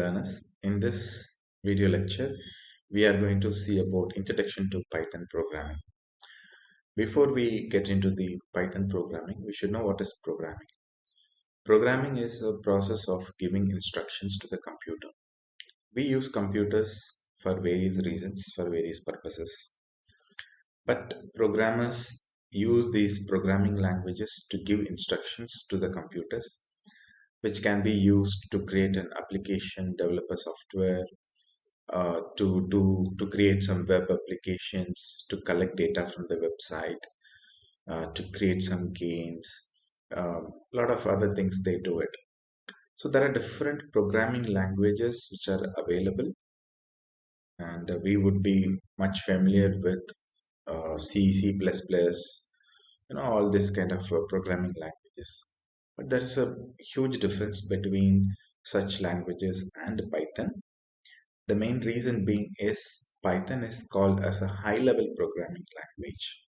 learners. In this video lecture, we are going to see about Introduction to Python Programming. Before we get into the Python programming, we should know what is programming. Programming is a process of giving instructions to the computer. We use computers for various reasons, for various purposes. But programmers use these programming languages to give instructions to the computers, which can be used to create an application, develop a software, to create some web applications, to collect data from the website, to create some games, a lot of other things they do it. So there are different programming languages which are available, and we would be much familiar with C, C++, all this kind of programming languages. But there is a huge difference between such languages and Python. The main reason being is Python is called as a high-level programming language.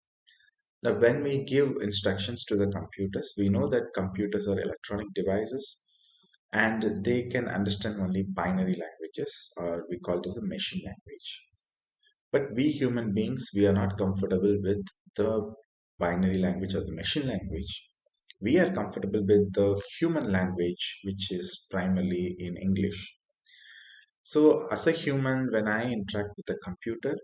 Now, when we give instructions to the computers, we know that computers are electronic devices and they can understand only binary languages, or we call it as a machine language. But we human beings, we are not comfortable with the binary language or the machine language. We are comfortable with the human language, which is primarily in English. So, as a human, when I interact with a computer,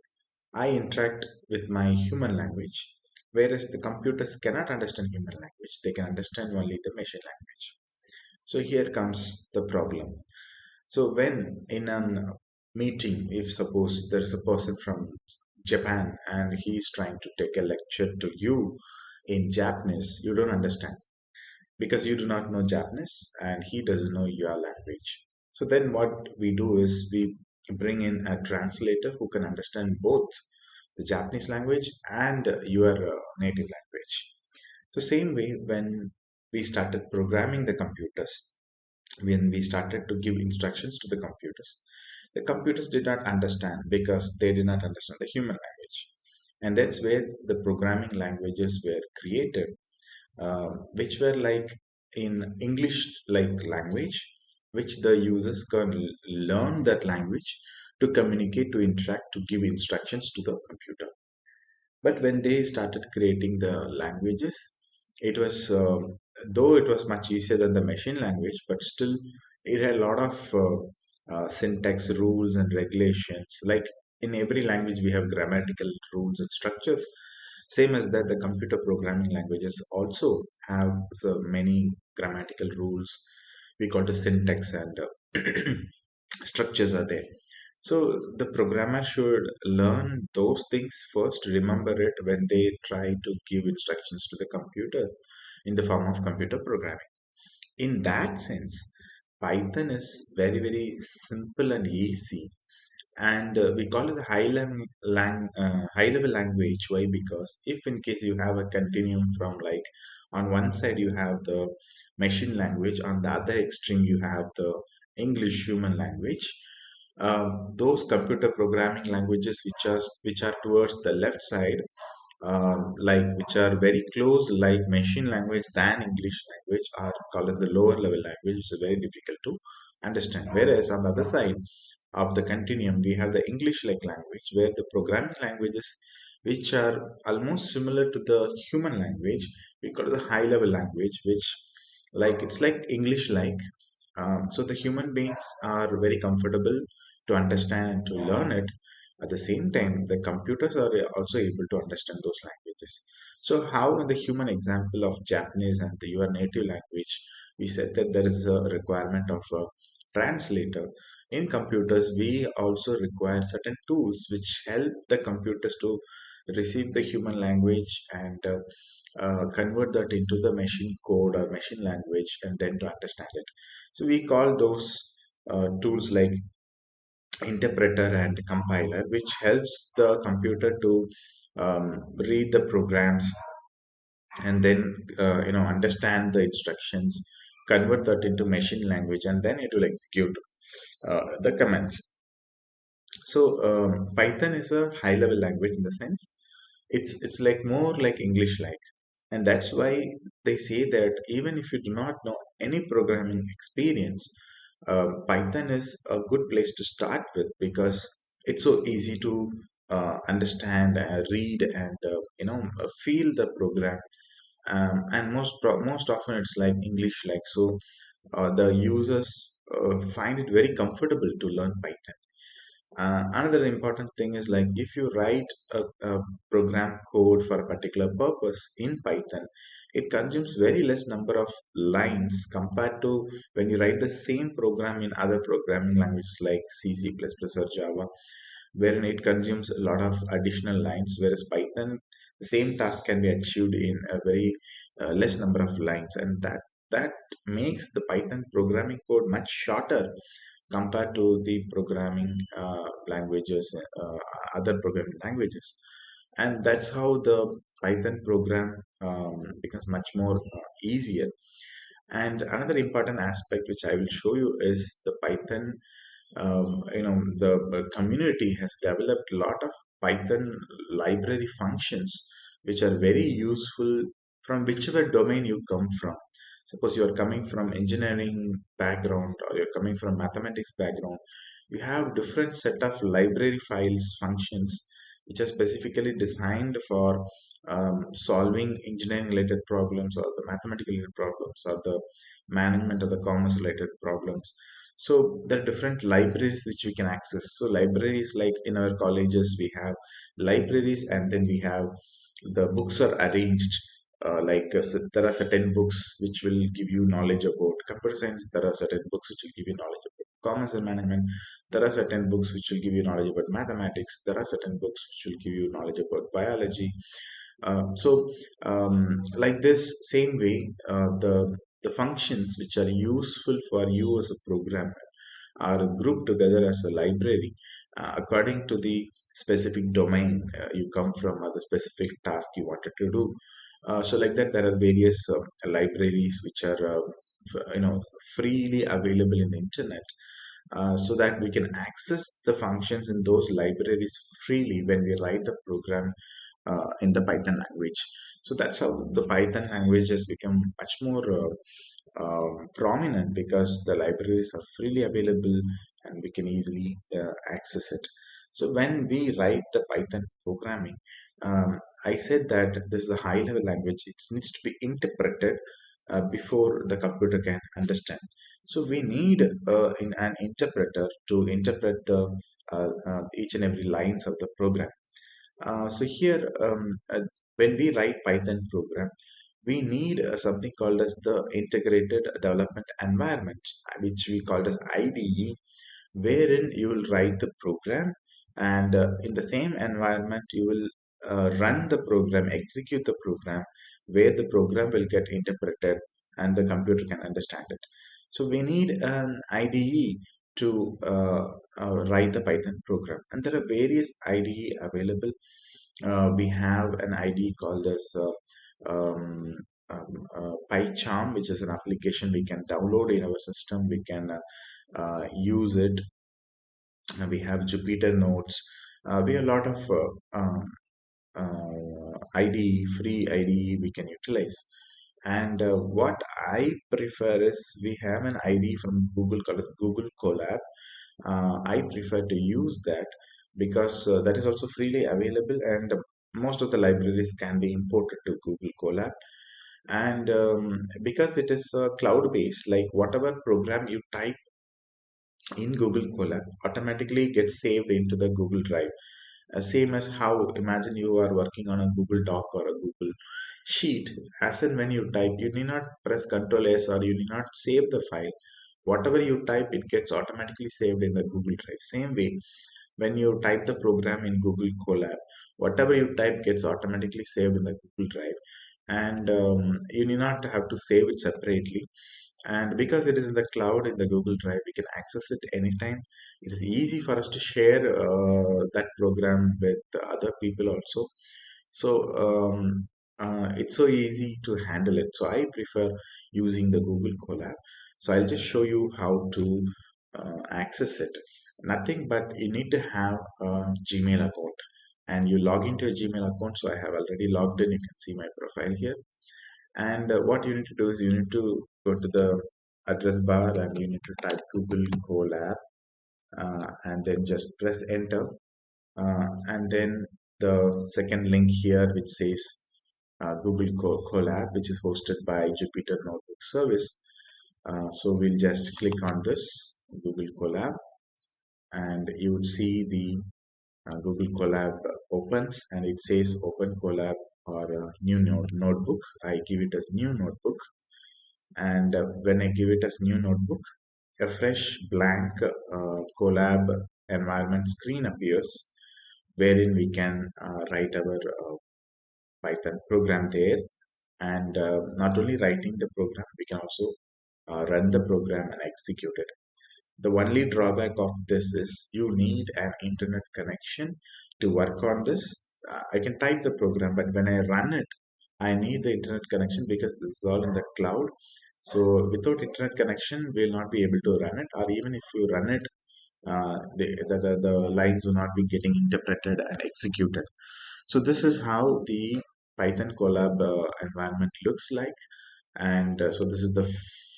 I interact with my human language, whereas the computers cannot understand human language. They can understand only the machine language. So, here comes the problem. So, when in a meeting, if suppose there is a person from Japan and he is trying to take a lecture to you in Japanese, you don't understand because you do not know Japanese and he doesn't know your language. So then what we do is we bring in a translator who can understand both the Japanese language and your native language. So same way when we started programming the computers, when we started to give instructions to the computers did not understand because they did not understand the human language. And that's where the programming languages were created, which were like in English like language, which the users can learn that language to communicate, to interact, to give instructions to the computer. But when they started creating the languages, it was though it was much easier than the machine language, but still it had a lot of syntax rules and regulations. Like in every language, we have grammatical rules and structures. Same as that, the computer programming languages also have so many grammatical rules. We call it syntax and structures are there. So the programmer should learn those things first, remember it when they try to give instructions to the computer in the form of computer programming. In that sense, Python is very, very simple and easy. And we call it a high level language. Why? Because if in case you have a continuum from like on one side you have the machine language, on the other extreme you have the English human language. Those computer programming languages which are towards the left side, like which are very close like machine language than English language, are called as the lower level language, which is very difficult to understand. Whereas on the other side of the continuum, we have the English like language, where the programming languages which are almost similar to the human language, we call it the high level language, which like it's like English like. So the human beings are very comfortable to understand and to learn it. At the same time, the computers are also able to understand those languages. So, how in the human example of Japanese and your native language, we said that there is a requirement of a translator. In computers, we also require certain tools which help the computers to receive the human language and convert that into the machine code or machine language and then to understand it. So, we call those tools like interpreter and compiler, which helps the computer to read the programs and then understand the instructions, convert that into machine language, and then it will execute the commands. So Python is a high level language in the sense it's like more like English like, and that's why they say that even if you do not know any programming experience, Python is a good place to start with because it's so easy to understand, read, and feel the program. And most often it's like English, like so. The users find it very comfortable to learn Python. Another important thing is like if you write a program code for a particular purpose in Python, it consumes very less number of lines compared to when you write the same program in other programming languages like C, C++, or Java, wherein it consumes a lot of additional lines, whereas Python, the same task can be achieved in a very less number of lines, and that makes the Python programming code much shorter compared to the programming languages, other programming languages. And that's how the Python program becomes much more easier. And another important aspect which I will show you is the Python. The community has developed a lot of Python library functions which are very useful from whichever domain you come from. Suppose you are coming from engineering background or you're coming from mathematics background, you have different set of library files functions which are specifically designed for solving engineering related problems or the mathematical related problems or the management or the commerce related problems. So there are different libraries which we can access. So libraries, like in our colleges we have libraries, and then we have the books are arranged there are certain books which will give you knowledge about computer science, there are certain books which will give you knowledge about commerce and management, there are certain books which will give you knowledge about mathematics, there are certain books which will give you knowledge about biology. Like this same way, the functions which are useful for you as a programmer are grouped together as a library according to the specific domain you come from or the specific task you wanted to do. So like that, there are various libraries which are freely available in the internet, so that we can access the functions in those libraries freely when we write the program in the Python language. So that's how the Python language has become much more prominent, because the libraries are freely available and we can easily access it. So when we write the Python programming, I said that this is a high level language. It needs to be interpreted before the computer can understand. So we need an interpreter to interpret the each and every lines of the program. So here, when we write Python program, we need something called as the integrated development environment, which we call as IDE, wherein you will write the program, and in the same environment you will run the program, execute the program, where the program will get interpreted and the computer can understand it. So we need an IDE to write the Python program, and there are various IDE available. We have an IDE called as PyCharm, which is an application we can download in our system. We can use it. We have Jupyter Notes. We have a lot of IDE, free IDE we can utilize. And what I prefer is we have an IDE from Google called as Google Colab. I prefer to use that because that is also freely available, and most of the libraries can be imported to Google Colab. And because it is cloud based, like whatever program you type in Google Colab automatically gets saved into the Google Drive. Same as how, imagine you are working on a Google Doc or a Google Sheet. As and when you type, you need not press Control S or you need not save the file. Whatever you type, it gets automatically saved in the Google Drive. Same way, when you type the program in Google Colab, whatever you type gets automatically saved in the Google Drive, and you need not have to save it separately. And because it is in the cloud in the Google Drive, we can access it anytime. It is easy for us to share that program with other people also. So it's so easy to handle it. So I prefer using the Google Colab. So I'll just show you how to access it. Nothing but you need to have a Gmail account, and you log into a Gmail account. So I have already logged in. You can see my profile here. And what you need to do is you need to go to the address bar and you need to type Google Colab, and then just press enter, and then the second link here which says Google Colab, which is hosted by Jupyter Notebook Service. So we'll just click on this Google Colab, and you would see the Google Colab opens, and it says Open Colab or new notebook. I give it as new notebook, and when I give it as new notebook, a fresh blank Colab environment screen appears, wherein we can write our Python program there. And not only writing the program, we can also run the program and execute it. The only drawback of this is you need an internet connection to work on this. I can type the program, but when I run it, I need the internet connection because this is all in the cloud. So without internet connection, we'll not be able to run it, or even if you run it, the lines will not be getting interpreted and executed. So this is how the Python Colab environment looks like. And so this is the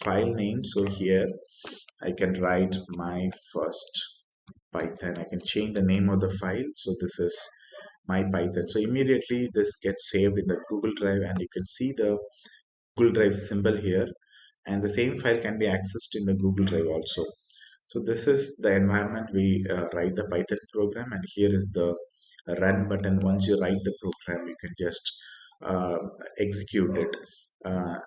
file name. So here I can write my first Python. I can change the name of the file. So this is my Python. So immediately this gets saved in the Google Drive, and you can see the Google Drive symbol here, and the same file can be accessed in the Google Drive also. So this is the environment we write the Python program, and here is the run button. Once you write the program, you can just uh, execute it,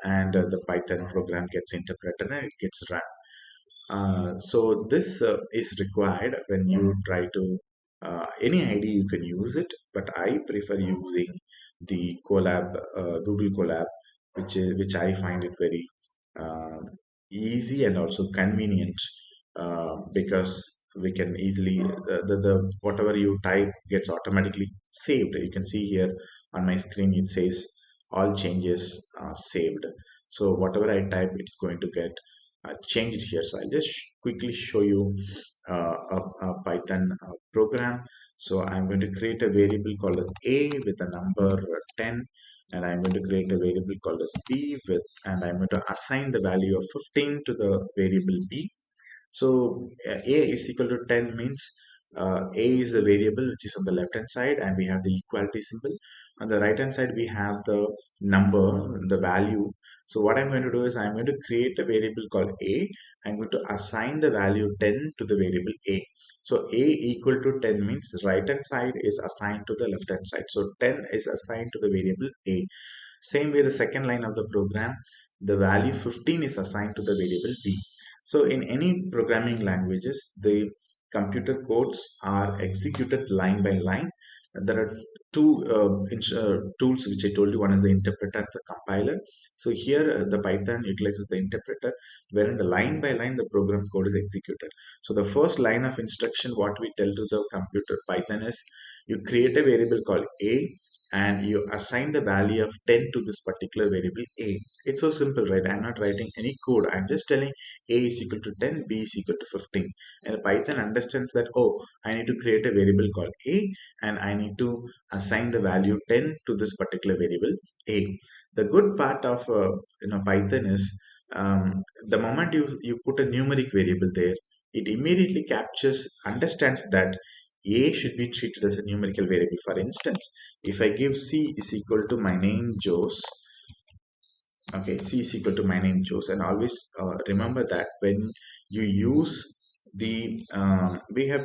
and the Python program gets interpreted and it gets run. So this is required when you try to any ID you can use it, but I prefer using the Colab, Google Colab, which I find it very uh, easy and also convenient, because we can easily the whatever you type gets automatically saved. You can see here on my screen it says all changes saved. So whatever I type, it's going to get changed here. So I'll just quickly show you a Python program. So I'm going to create a variable called as a with a number 10, and I'm going to create a variable called as b with, and I'm going to assign the value of 15 to the variable b. So a is equal to 10 means a is the variable which is on the left hand side, and we have the equality symbol. On the right hand side, we have the number, the value. So what I'm going to do is I'm going to create a variable called a. I'm going to assign the value 10 to the variable a. So a equal to 10 means right hand side is assigned to the left hand side. So 10 is assigned to the variable a. Same way, the second line of the program, the value 15 is assigned to the variable b. So in any programming languages, the computer codes are executed line by line. There are two tools which I told you. One is the interpreter and the compiler. So here the Python utilizes the interpreter, wherein the line by line the program code is executed. So the first line of instruction, what we tell to the computer Python is, you create a variable called a, and you assign the value of 10 to this particular variable a. It's so simple, right? I'm not writing any code. I'm just telling a is equal to 10, b is equal to 15. And Python understands that, oh, I need to create a variable called a, and I need to assign the value 10 to this particular variable a. The good part of Python is, the moment you put a numeric variable there, it immediately understands that a should be treated as a numerical variable. For instance, if I give c is equal to my name Jose, okay, c is equal to my name Jose, and always remember that when you use we have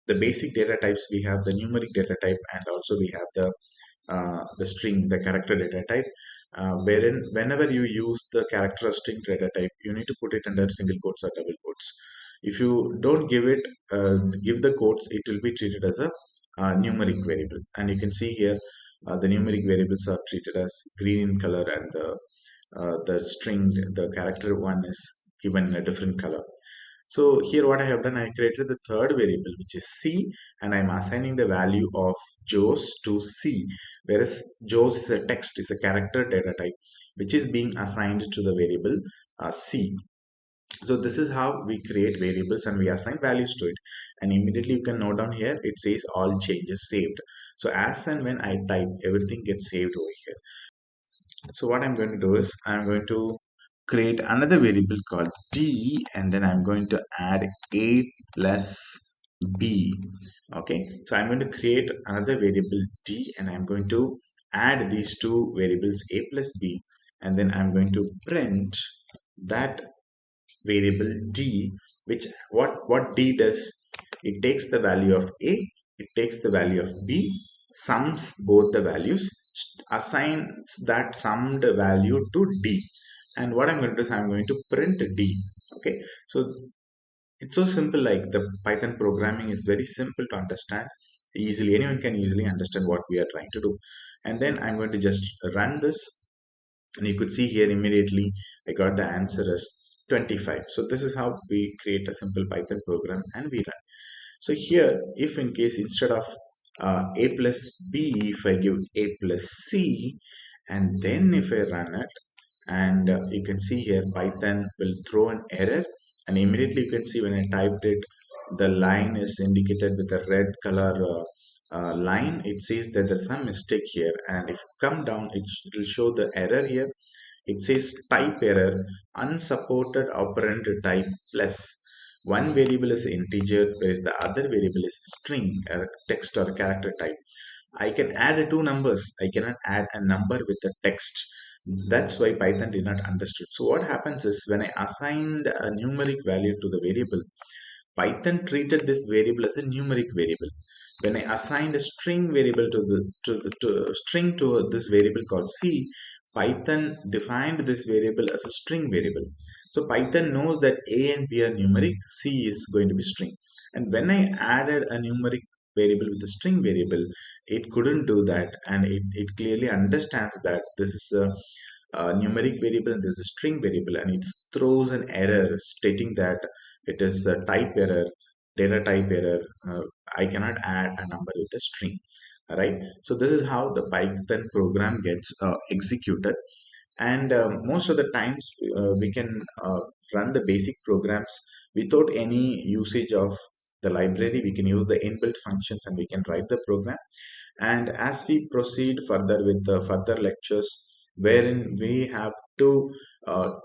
the basic data types, we have the numeric data type, and also we have the string, the character data type, wherein whenever you use the character or string data type, you need to put it under single quotes or double quotes. If you don't give the quotes, it will be treated as a numeric variable. And you can see here the numeric variables are treated as green in color, and the string, the character one is given in a different color. So here what I have done, I created the third variable which is c, and I'm assigning the value of Jose to c, whereas Jose is a text, is a character data type which is being assigned to the variable c. So this is how we create variables and we assign values to it, and immediately you can note down here it says all changes saved. So as and when I type, everything gets saved over here. So what I'm going to do is I'm going to create another variable called d, and then I'm going to add a plus b. Okay, so I'm going to create another variable d, and I'm going to add these two variables a plus b, and then I'm going to print that variable d, which what d does, it takes the value of a, it takes the value of b, sums both the values, assigns that summed value to d, and what I'm going to do is I'm going to print d. Okay, so it's so simple. Like, the Python programming is very simple to understand easily. Anyone can easily understand what we are trying to do. And then I'm going to just run this, and you could see here immediately I got the answer as 25. So this is how we create a simple Python program and we run. So here, if in case instead of a plus b, if I give a plus c, and then if I run it, and you can see here Python will throw an error, and immediately you can see when I typed it, the line is indicated with a red color line. It says that there's some mistake here, and if you come down, it will show the error here. It says type error, unsupported operand type plus. One variable is integer, whereas the other variable is string, a text or character type. I can add two numbers. I cannot add a number with the text. That's why Python did not understood. So what happens is, when I assigned a numeric value to the variable, Python treated this variable as a numeric variable. When I assigned a string variable to string to this variable called c, Python defined this variable as a string variable. So Python knows that a and b are numeric, c is going to be string. And when I added a numeric variable with a string variable, it couldn't do that, and it clearly understands that this is a numeric variable and this is a string variable, and it throws an error stating that it is a type error, data type error. I cannot add a number with a string. All right, so this is how the Python program gets executed. And most of the times we can run the basic programs without any usage of the library. We can use the inbuilt functions and we can write the program. And as we proceed further with the further lectures, wherein we have to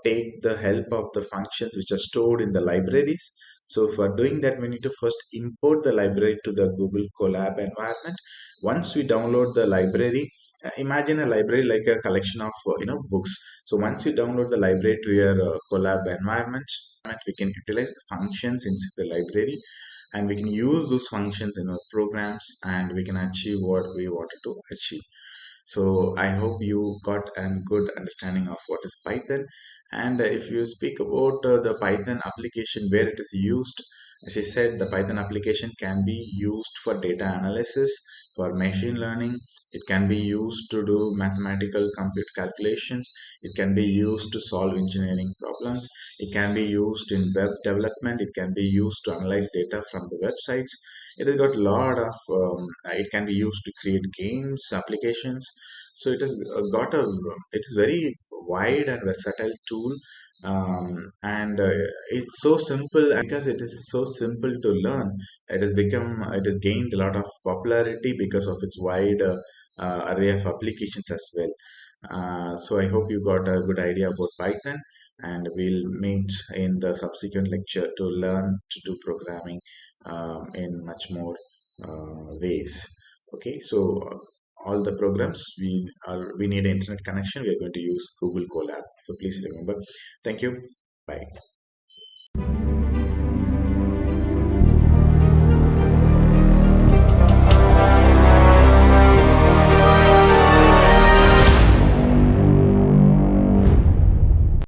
take the help of the functions which are stored in the libraries. So for doing that, we need to first import the library to the Google Colab environment. Once we download the library, imagine a library like a collection of books. So once you download the library to your Colab environment, we can utilize the functions inside the library, and we can use those functions in our programs, and we can achieve what we wanted to achieve. So I hope you got a good understanding of what is Python. And if you speak about the Python application where it is used, as I said, the Python application can be used for data analysis, for machine learning. It can be used to do mathematical compute calculations. It can be used to solve engineering problems. It can be used in web development. It can be used to analyze data from the websites. It has got a lot of it can be used to create games applications. So it has got a it is very wide and versatile tool. And it's so simple, and because it is so simple to learn, it has gained a lot of popularity because of its wide array of applications as well. So I hope you got a good idea about Python, and we'll meet in the subsequent lecture to learn to do programming in much more ways. Okay, so all the programs we need an internet connection. We are going to use Google Colab. So please remember. Thank you. Bye.